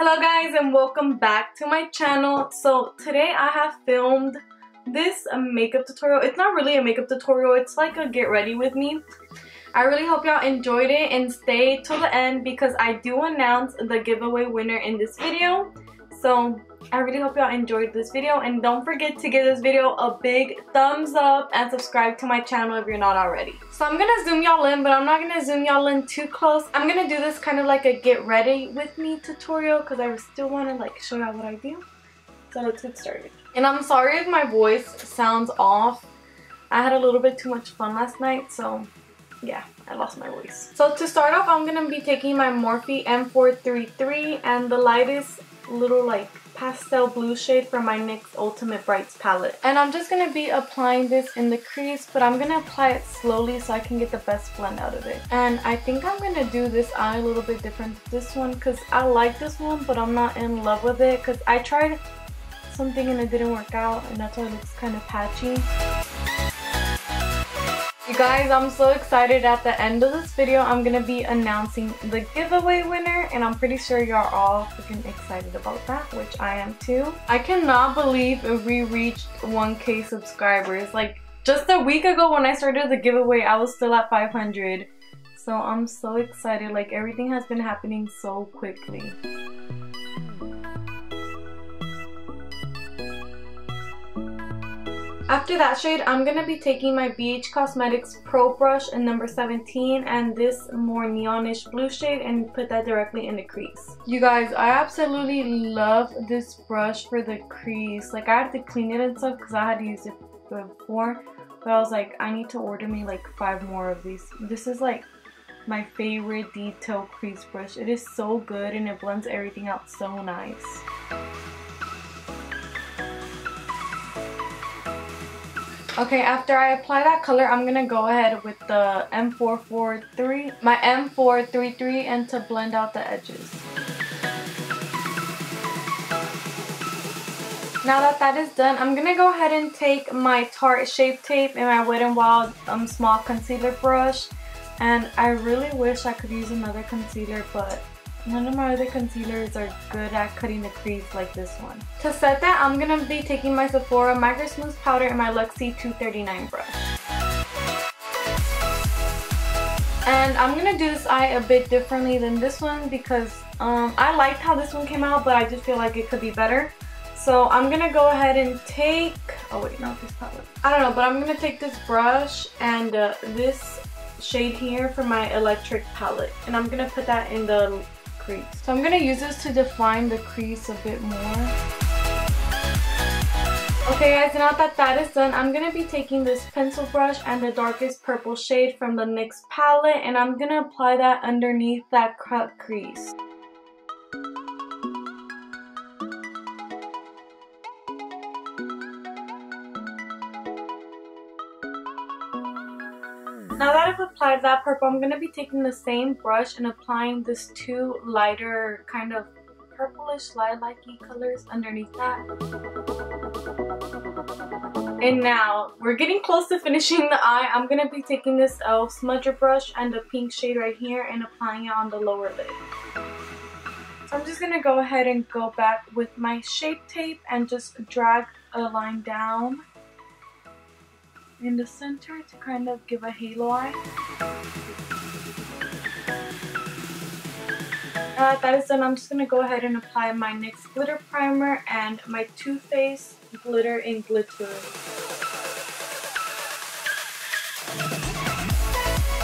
Hello guys and welcome back to my channel. So today I have filmed this makeup tutorial. It's not really a makeup tutorial, it's like a get ready with me. I really hope y'all enjoyed it and stay till the end because I do announce the giveaway winner in this video. So I really hope y'all enjoyed this video, and don't forget to give this video a big thumbs up and subscribe to my channel if you're not already. So I'm gonna zoom y'all in, but I'm not gonna zoom y'all in too close. I'm gonna do this kind of like a get ready with me tutorial because I still want to like show y'all what I do. So let's get started. And I'm sorry if my voice sounds off. I had a little bit too much fun last night, so yeah, I lost my voice. So to start off, I'm gonna be taking my Morphe M433 and the lightest little like pastel blue shade from my NYX Ultimate Brights palette. And I'm just gonna be applying this in the crease, but I'm gonna apply it slowly so I can get the best blend out of it. And I think I'm gonna do this eye a little bit different to this one because I like this one, but I'm not in love with it because I tried something and it didn't work out, and that's why it looks kind of patchy. You guys, I'm so excited. At the end of this video, I'm gonna be announcing the giveaway winner, and I'm pretty sure y'all all freaking excited about that, which I am too. I cannot believe we reached 1K subscribers. Like, just a week ago when I started the giveaway, I was still at 500. So I'm so excited. Like, everything has been happening so quickly. After that shade, I'm going to be taking my BH Cosmetics Pro Brush in number 17 and this more neonish blue shade and put that directly in the crease. You guys, I absolutely love this brush for the crease. Like, I had to clean it and stuff because I had used it before. But I was like, I need to order me like 5 more of these. This is like my favorite detail crease brush. It is so good and it blends everything out so nice. Okay, after I apply that color, I'm gonna go ahead with the my M433 and to blend out the edges. Now that that is done, I'm gonna go ahead and take my Tarte Shape Tape and my Wet n Wild small concealer brush. And I really wish I could use another concealer, but none of my other concealers are good at cutting the crease like this one. To set that, I'm going to be taking my Sephora Micro Smooth Powder and my Luxie 239 brush. And I'm going to do this eye a bit differently than this one because I liked how this one came out, but I just feel like it could be better. So I'm going to go ahead and take, oh wait, not this palette. I don't know, but I'm going to take this brush and this shade here for my Electric palette. And I'm going to put that in the crease. So I'm going to use this to define the crease a bit more. Okay guys, now that that is done, I'm going to be taking this pencil brush and the darkest purple shade from the NYX palette, and I'm going to apply that underneath that cut crease. Now that I've applied that purple, I'm going to be taking the same brush and applying this 2 lighter kind of purplish lilac-y colors underneath that. And now we're getting close to finishing the eye. I'm going to be taking this e.l.f. smudger brush and the pink shade right here and applying it on the lower lid. So I'm just going to go ahead and go back with my Shape Tape and just drag a line down in the center to kind of give a halo eye. Now that is done, I'm just going to go ahead and apply my NYX glitter primer and my Too Faced glitter in glitter.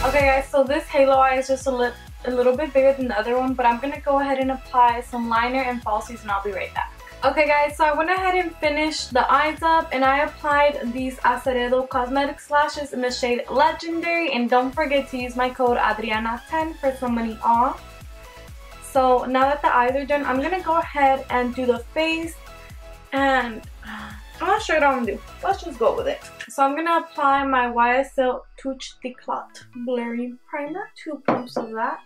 Okay guys, so this halo eye is just a little bit bigger than the other one, but I'm going to go ahead and apply some liner and falsies and I'll be right back. Okay guys, so I went ahead and finished the eyes up and I applied these Azeredo Cosmetics lashes in the shade Legendary, and don't forget to use my code Adriana10 for some money off. So now that the eyes are done, I'm going to go ahead and do the face, and I'm not sure what I'm going to do. Let's just go with it. So I'm going to apply my YSL Touche d'Eclat Blurring Primer, 2 pumps of that,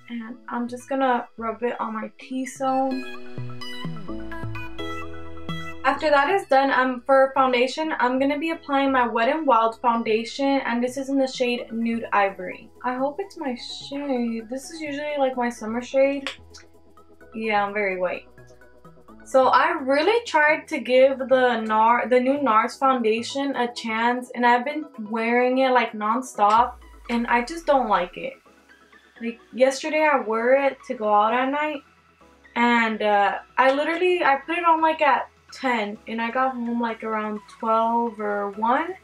and I'm just going to rub it on my T-zone. After that is done, for foundation, I'm going to be applying my Wet n Wild foundation, and this is in the shade Nude Ivory. I hope it's my shade. This is usually like my summer shade. Yeah, I'm very white. So I really tried to give the new NARS foundation a chance, and I've been wearing it like non-stop, and I just don't like it. Like yesterday I wore it to go out at night, and I put it on like at 10, and I got home like around 12 or 1.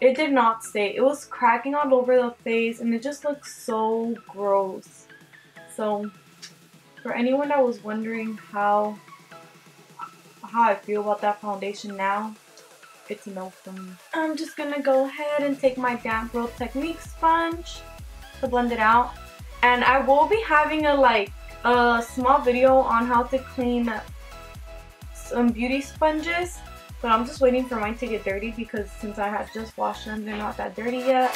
It did not stay. It was cracking all over the face, and it just looked so gross. So for anyone that was wondering how I feel about that foundation now, it's a no from me. I'm just gonna go ahead and take my Damp Real Technique sponge to blend it out. And I will be having a small video on how to clean some beauty sponges, but I'm just waiting for mine to get dirty because since I had just washed them, they're not that dirty yet.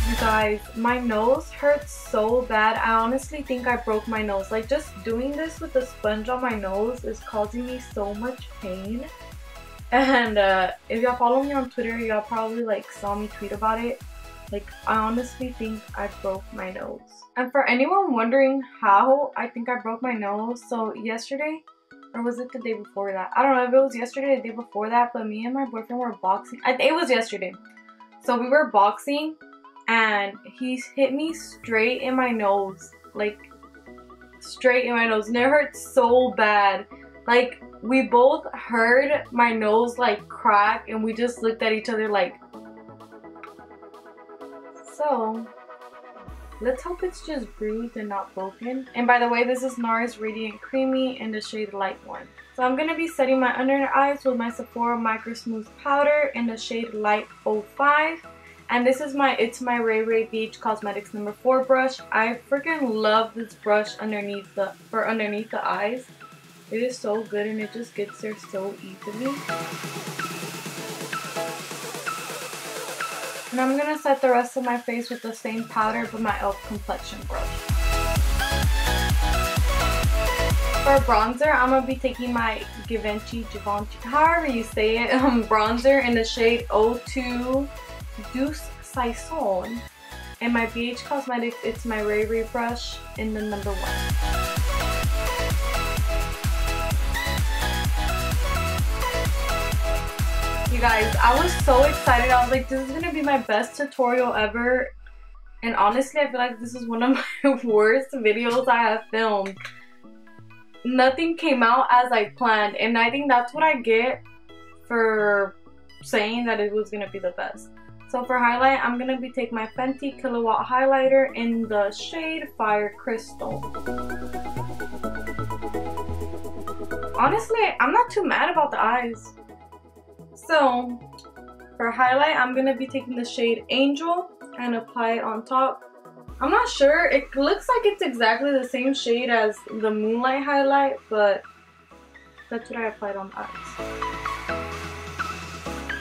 You guys, my nose hurts so bad. I honestly think I broke my nose. Like, just doing this with the sponge on my nose is causing me so much pain. And if y'all follow me on Twitter, y'all probably like saw me tweet about it. Like, I honestly think I broke my nose. And for anyone wondering how I think I broke my nose, so yesterday, or was it the day before that? I don't know if it was yesterday or the day before that, but me and my boyfriend were boxing. I think it was yesterday. So we were boxing, and he hit me straight in my nose. Like, straight in my nose. And it hurt so bad. Like, we both heard my nose like crack, and we just looked at each other like. So let's hope it's just bruised and not broken. And by the way, this is NARS Radiant Creamy in the shade Light 1. So I'm going to be setting my under eyes with my Sephora Micro Smooth Powder in the shade Light 05. And this is it's my Ray Ray BH Cosmetics number 4 brush. I freaking love this brush underneath the eyes. It is so good, and it just gets there so easily. And I'm gonna set the rest of my face with the same powder but my e.l.f. complexion brush. For bronzer, I'm gonna be taking my Givenchy, however you say it, bronzer in the shade 02 Douce Saison. And my BH Cosmetics, it's my Ray Ray brush in the number 1. You guys, I was so excited. I was like, this is gonna be my best tutorial ever. And honestly, I feel like this is one of my worst videos I have filmed. Nothing came out as I planned, and I think that's what I get for saying that it was gonna be the best. So for highlight, I'm gonna be taking my Fenty Kilowatt highlighter in the shade Fire Crystal. Honestly, I'm not too mad about the eyes. So for highlight, I'm gonna be taking the shade Angel and apply it on top. I'm not sure, it looks like it's exactly the same shade as the Moonlight highlight, but that's what I applied on the eyes.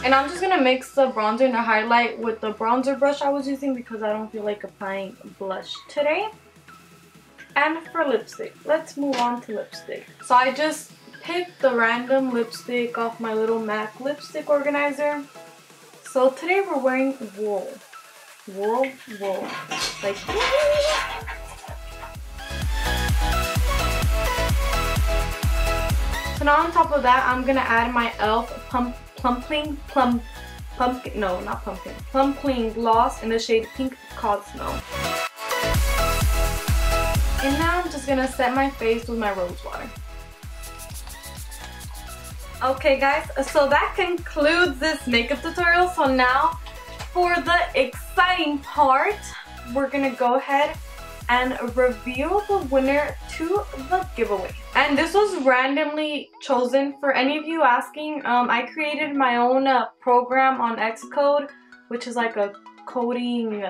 And I'm just gonna mix the bronzer and the highlight with the bronzer brush I was using because I don't feel like applying blush today. And for lipstick, let's move on to lipstick. So I just picked the random lipstick off my little MAC lipstick organizer. So today we're wearing wool. Wool. Like, so now on top of that, I'm gonna add my e.l.f. Plumping gloss in the shade Pink Cosmo. And now I'm just gonna set my face with my rose water. Okay guys, so that concludes this makeup tutorial. So now for the exciting part, we're gonna go ahead and reveal the winner to the giveaway. And this was randomly chosen. For any of you asking, I created my own program on Xcode, which is like a coding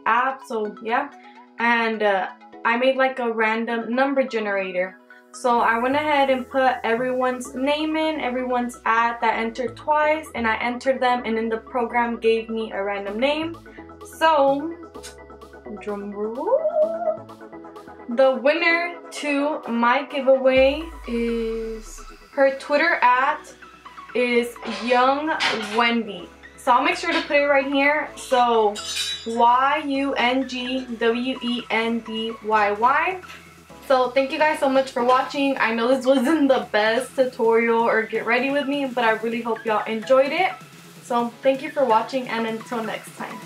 app, so yeah. And I made like a random number generator. So I went ahead and put everyone's name in, everyone's ad that entered twice, and I entered them, and then the program gave me a random name. So, drum roll. The winner to my giveaway is, her Twitter at is Young Wendy. So I'll make sure to put it right here. So YUNGWENDYY. So thank you guys so much for watching. I know this wasn't the best tutorial or get ready with me, but I really hope y'all enjoyed it. So thank you for watching, and until next time.